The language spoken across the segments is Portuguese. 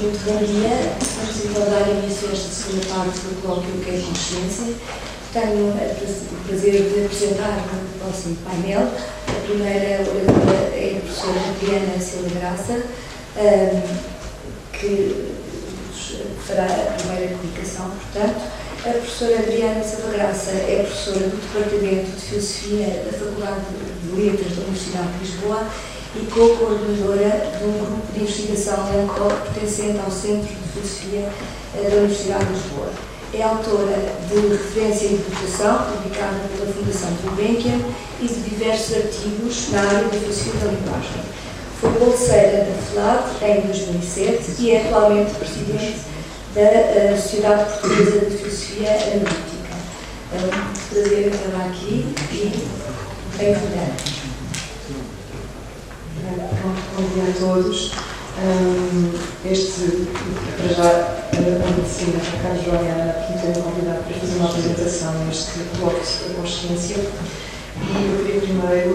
Muito bom dia. É possível dar início a esta segunda parte do colóquio que é consciência. Tenho o prazer de apresentar no próximo painel. A primeira oradora é a professora Adriana Silva Graça, que fará a primeira comunicação, portanto. A professora Adriana Silva Graça é professora do Departamento de Filosofia da Faculdade de Letras da Universidade de Lisboa e co-coordenadora de um grupo de investigação pertencente ao Centro de Filosofia da Universidade de Lisboa. É autora de referência em educação, publicada pela Fundação Gulbenkian, e de diversos artigos na área da filosofia da linguagem. Foi bolseira da FLAD em 2007 e é atualmente presidente da Sociedade Portuguesa de Filosofia Analítica. É um prazer tê-la aqui e bem-vinda. Bom dia a todos. Para já, agradecer a Carlos João e a Ana por me terem convidado para fazer uma apresentação neste colóquio sobre a consciência. E eu queria primeiro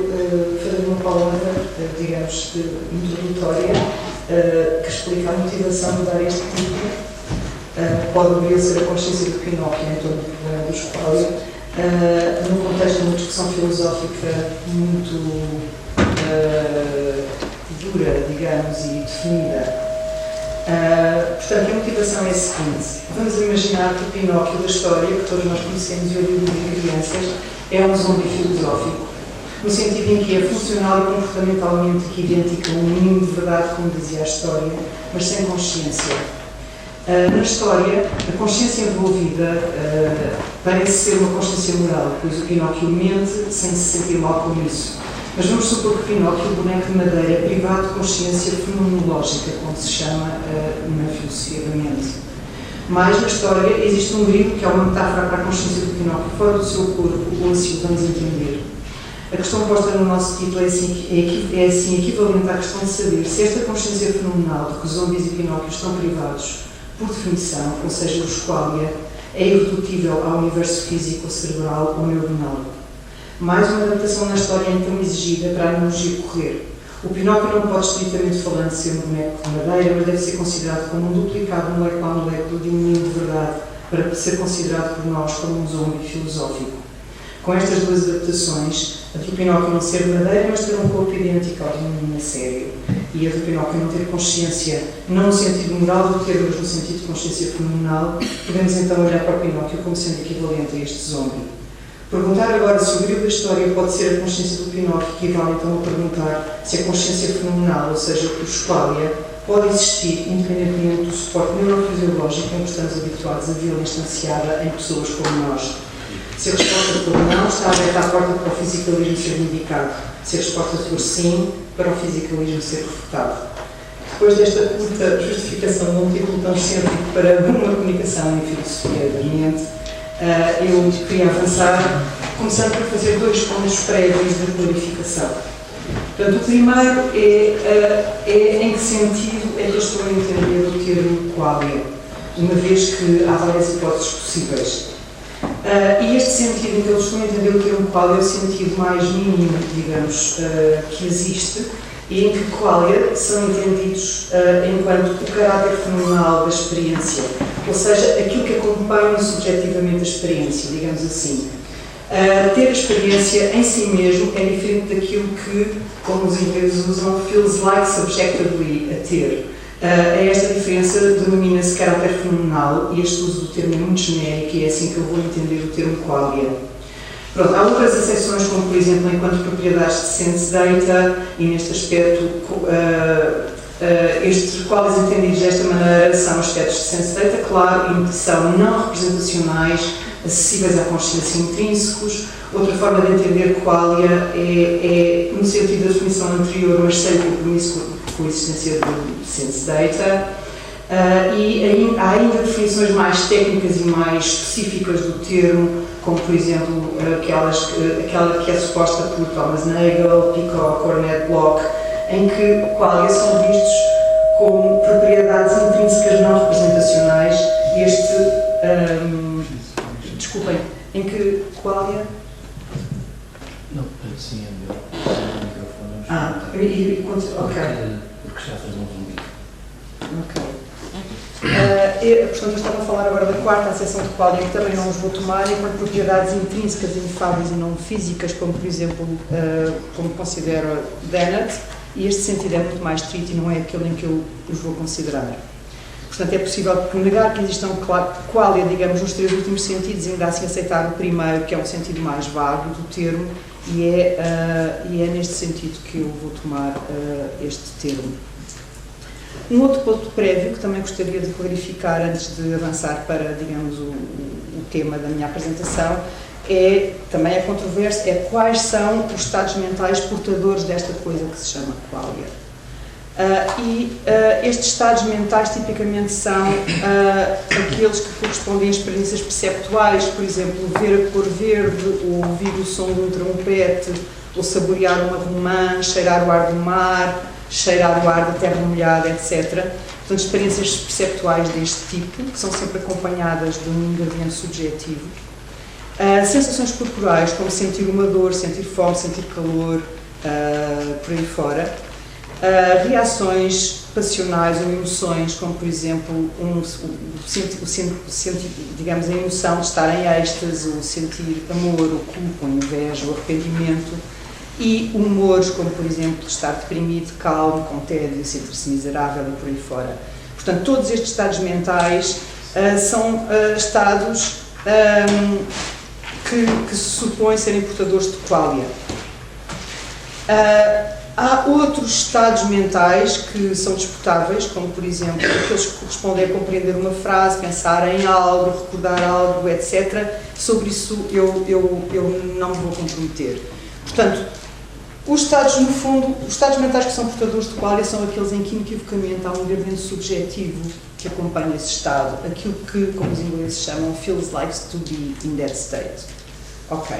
fazer uma palavra, digamos, introdutória, que explica a motivação de dar este título. Pode ouvir ser a consciência do Pinóquio em torno do problema do espólio, num contexto de uma discussão filosófica muito dura, digamos, e definida. Portanto, a motivação é a seguinte: vamos imaginar que o Pinóquio da história, que todos nós conhecemos e ouvimos de crianças, é um zombi filosófico, no sentido em que é funcional e comportamentalmente idêntico a um mínimo de verdade, como dizia a história, mas sem consciência. Na história, a consciência envolvida parece ser uma consciência moral, pois o Pinóquio mente sem se sentir mal com isso. Mas vamos supor que Pinóquio, o boneco de madeira, é privado de consciência fenomenológica, como se chama na filosofia da mente. Mas na história existe um grilo que é uma metáfora para a consciência do Pinóquio fora do seu corpo, ou assim o vamos entender. A questão posta no nosso título é assim equivalente à questão de saber se esta consciência fenomenal de que os zombies e Pinóquio estão privados, por definição, ou seja, o esquália, é irredutível ao universo físico, cerebral ou neuronal. Mais uma adaptação na história é então exigida para a analogia correr. O Pinóquio não pode, estritamente falando, ser um boneco de madeira, mas deve ser considerado como um duplicado molécula a molécula de um mínimo de verdade, para ser considerado por nós como um zombi filosófico. Com estas duas adaptações, a do Pinóquio não ser madeira, mas ter um corpo idêntico ao de um menino a sério, e a do Pinóquio não ter consciência, não no sentido moral do termo, mas no sentido de consciência fenomenal, podemos então olhar para o Pinóquio como sendo equivalente a este zombi. Perguntar agora se o grilo da história pode ser a consciência do Pinóquio equivale então a perguntar se a consciência fenomenal, ou seja, o esquália, pode existir independentemente do suporte neurofisiológico em que estamos habituados a vê-la instanciada em pessoas como nós. Se a resposta for não, está aberta a porta para o fisicalismo ser indicado. Se a resposta for sim, para o fisicalismo ser refutado. Depois desta curta justificação de um título tão excêntrico para uma comunicação em filosofia da mente, eu queria avançar, começando por fazer dois pontos prévios de clarificação. Portanto, o primeiro é em que sentido é que eu estou a entender o termo qualia, uma vez que há várias hipóteses possíveis. E este sentido em que eu estou a entender o termo qualia é o sentido mais mínimo, digamos, que existe, e em que qualia são entendidos enquanto o caráter fenomenal da experiência, ou seja, aquilo que acompanha subjetivamente a experiência, digamos assim. Ter a experiência em si mesmo é diferente daquilo que, como os ingleses usam, feels like subjectively a ter. Esta diferença denomina-se caráter fenomenal, e este uso do termo é muito genérico e é assim que eu vou entender o termo qualia. Pronto, há outras acessões, como por exemplo, enquanto propriedades de sense data, e neste aspecto, estes quais entendidos desta maneira são aspectos de sense data, claro, e são não representacionais acessíveis à consciência intrínsecos. Outra forma de entender qualia é no sentido da definição anterior, mas sem compromisso com a existência do sense data. E há ainda definições mais técnicas e mais específicas do termo, como por exemplo aquela que é suposta por Thomas Nagel, Peacock ou Ned Block, em que qualia são vistos como propriedades intrínsecas não representacionais. Desculpem, em que qualia... Não, sim, é melhor. O microfone. Ok. Porque já faz um zumbi. Ok. Portanto, eu estava a falar agora da quarta acessão de qualia, que também não os vou tomar, enquanto propriedades intrínsecas, inefáveis e não físicas, como por exemplo, como considero Dennett, e este sentido é muito mais estrito e não é aquele em que eu os vou considerar. Portanto, é possível negar que existam qualia, digamos, nos três últimos sentidos, ainda assim aceitar o primeiro, que é um sentido mais vago do termo, e é neste sentido que eu vou tomar este termo. Um outro ponto prévio que também gostaria de clarificar antes de avançar para, digamos, o tema da minha apresentação, também é controverso, quais são os estados mentais portadores desta coisa que se chama qualia. Estes estados mentais tipicamente são aqueles que correspondem a experiências perceptuais, por exemplo, ver a cor verde, ou ouvir o som de um trompete, ou saborear uma romã, cheirar o ar do mar, cheirar o ar da terra molhada, etc. Portanto, experiências perceptuais deste tipo, que são sempre acompanhadas de um ingrediente subjetivo. Sensações corporais, como sentir uma dor, sentir fome, sentir calor, por aí fora. Reações passionais ou emoções, como por exemplo digamos, a emoção de estar em êxtase, ou sentir amor, ou culpa, ou inveja, ou arrependimento, e humores, como por exemplo estar deprimido, calmo, com tédio, sentir-se miserável e por aí fora. Portanto, todos estes estados mentais são estados que se supõem serem portadores de qualia. Há outros estados mentais que são disputáveis, como por exemplo aqueles que correspondem a compreender uma frase, pensar em algo, recordar algo, etc. Sobre isso eu não me vou comprometer. Portanto, os estados, no fundo, os estados mentais que são portadores de qualia são aqueles em que inequivocamente há um ingrediente subjetivo que acompanha esse estado, aquilo que, como os ingleses chamam, feels like to be in that state. Ok.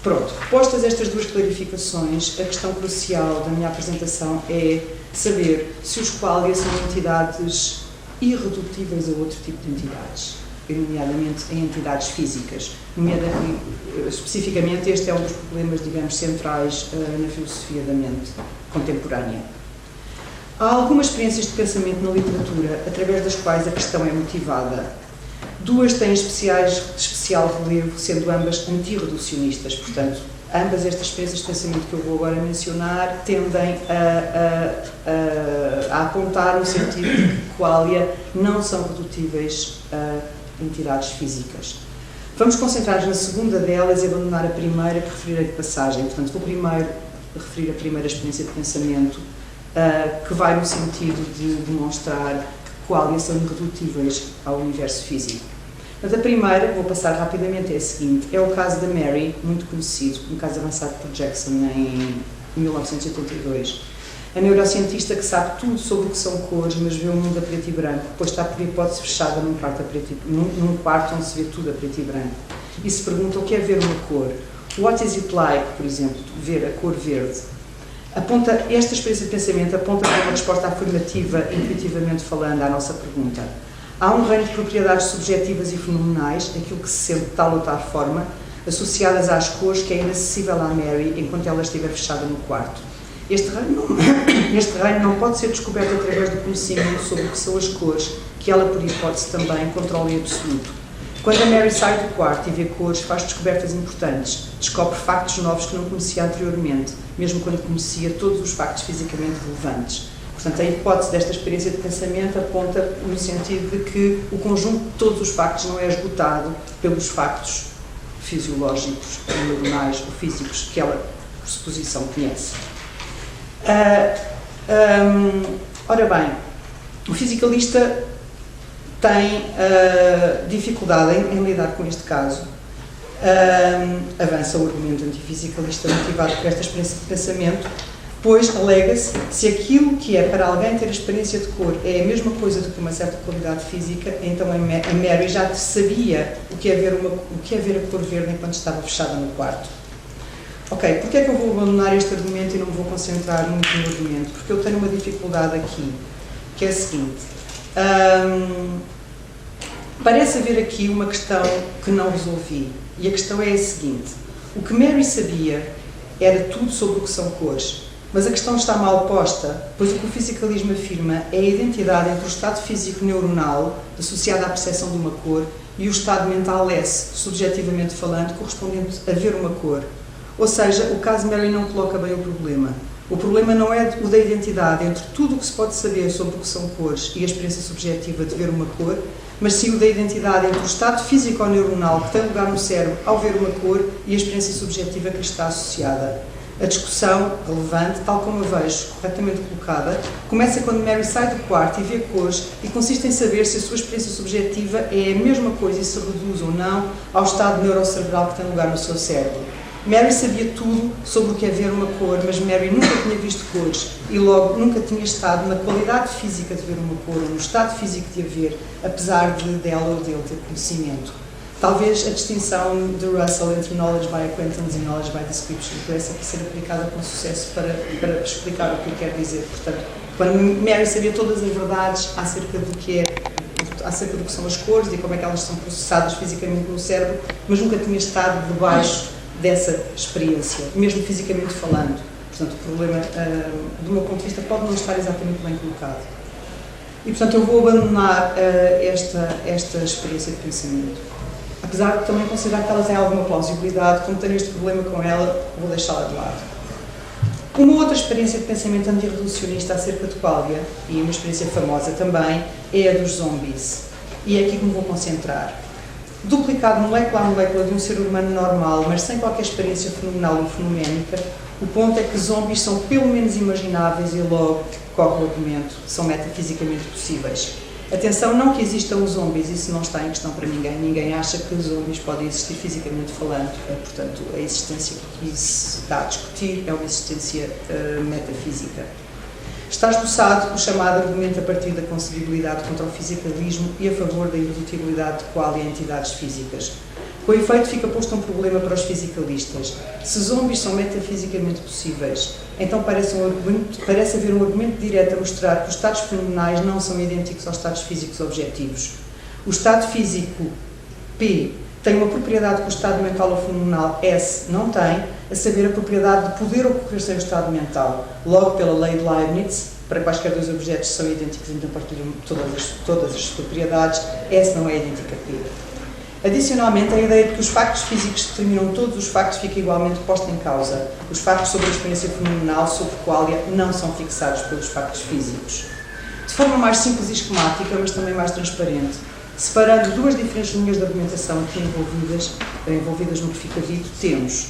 Pronto, postas estas duas clarificações, a questão crucial da minha apresentação é saber se os qualia são entidades irredutíveis a outro tipo de entidades, nomeadamente em entidades físicas. Especificamente, este é um dos problemas, digamos, centrais na filosofia da mente contemporânea. Há algumas experiências de pensamento na literatura através das quais a questão é motivada. Duas têm especial relevo, sendo ambas antirreducionistas. Portanto, ambas estas experiências de pensamento que eu vou agora mencionar tendem a apontar no sentido de que qualia não são redutíveis a entidades físicas. Vamos concentrar-nos na segunda delas e abandonar a primeira, que referirei de passagem. Portanto, vou primeiro referir a primeira experiência de pensamento, que vai no sentido de demonstrar que qualia são irredutíveis ao universo físico. Mas a primeira, vou passar rapidamente, é a seguinte: é o caso da Mary, muito conhecido, um caso avançado por Jackson em 1982. A neurocientista que sabe tudo sobre o que são cores, mas vê o mundo a preto e branco, pois está por hipótese fechada num quarto onde se vê tudo a preto e branco. E se pergunta o que é ver uma cor. What is it like, por exemplo, ver a cor verde? Esta experiência de pensamento aponta para uma resposta afirmativa, intuitivamente falando, à nossa pergunta. Há um reino de propriedades subjetivas e fenomenais, aquilo que se sente de tal ou tal forma, associadas às cores, que é inacessível à Mary enquanto ela estiver fechada no quarto. Este reino não pode ser descoberto através do conhecimento sobre o que são as cores, que ela, por hipótese, também controla em absoluto. Quando a Mary sai do quarto e vê cores, faz descobertas importantes, descobre factos novos que não conhecia anteriormente, mesmo quando conhecia todos os factos fisicamente relevantes. Portanto, a hipótese desta experiência de pensamento aponta no sentido de que o conjunto de todos os factos não é esgotado pelos factos fisiológicos, neuronais ou físicos que ela, por suposição, conhece. Ora bem, o fisicalista tem dificuldade em lidar com este caso. Avança o argumento antifisicalista motivado por esta experiência de pensamento, pois alega-se se aquilo que é para alguém ter a experiência de cor é a mesma coisa do que uma certa qualidade física, então a Mary já sabia o que é ver a cor verde enquanto estava fechada no quarto. Ok, porque é que eu vou abandonar este argumento e não me vou concentrar muito no argumento? Porque eu tenho uma dificuldade aqui, que é a seguinte. Parece haver aqui uma questão que não resolvi, e a questão é a seguinte: o que Mary sabia era tudo sobre o que são cores, mas a questão está mal posta, pois o que o fisicalismo afirma é a identidade entre o estado físico neuronal, associado à percepção de uma cor, e o estado mental S, subjetivamente falando, correspondente a ver uma cor. Ou seja, o caso Mary não coloca bem o problema. O problema não é o da identidade entre tudo o que se pode saber sobre o que são cores e a experiência subjetiva de ver uma cor, mas sim o da identidade entre o estado físico-neuronal que tem lugar no cérebro ao ver uma cor e a experiência subjetiva que lhe está associada. A discussão relevante, tal como a vejo, corretamente colocada, começa quando Mary sai do quarto e vê cores e consiste em saber se a sua experiência subjetiva é a mesma coisa e se reduz ou não ao estado neurocerebral que tem lugar no seu cérebro. Mary sabia tudo sobre o que é ver uma cor, mas Mary nunca tinha visto cores e logo nunca tinha estado na qualidade física de ver uma cor ou no estado físico de a ver, apesar dela ou dele ter conhecimento. Talvez a distinção de Russell entre knowledge by acquaintance e knowledge by description pudesse ser aplicada com sucesso para explicar o que eu quero dizer. Portanto, quando Mary sabia todas as verdades acerca do que são as cores e como é que elas são processadas fisicamente no cérebro, mas nunca tinha estado debaixo dessa experiência, mesmo fisicamente falando. Portanto, o problema, do meu ponto de vista, pode não estar exatamente bem colocado. E, portanto, eu vou abandonar esta experiência de pensamento. Apesar de também considerar que ela tem alguma plausibilidade, como tenho este problema com ela, vou deixá-la de lado. Uma outra experiência de pensamento antirreducionista acerca de qualia, e uma experiência famosa também, é a dos zombies. E é aqui que me vou concentrar. Duplicado molécula a molécula de um ser humano normal, mas sem qualquer experiência fenomenal ou fenoménica, o ponto é que zombies são pelo menos imagináveis e logo corre o argumento, são metafisicamente possíveis. Atenção, não que existam os zombies, isso não está em questão para ninguém. Ninguém acha que os zombies podem existir fisicamente falando. Portanto, a existência que se está a discutir é uma existência metafísica. Está esboçado o chamado argumento a partir da concebibilidade contra o fisicalismo e a favor da irredutibilidade de qualia em entidades físicas. Com efeito, fica posto um problema para os fisicalistas. Se zombies são metafisicamente possíveis, então parece haver um argumento direto a mostrar que os estados fenomenais não são idênticos aos estados físicos objetivos. O estado físico P tem uma propriedade que o estado mental ou fenomenal S não tem, a saber, a propriedade de poder ocorrer sem o estado mental. Logo, pela lei de Leibniz, para quaisquer dois objetos são idênticos, então partilham todas as propriedades, S não é idêntica a P. Adicionalmente, a ideia de que os factos físicos determinam todos os factos fica igualmente posta em causa. Os factos sobre a experiência fenomenal, sobre qualia, não são fixados pelos factos físicos. De forma mais simples e esquemática, mas também mais transparente, separando duas diferentes linhas de argumentação aqui envolvidas no que fica dito, temos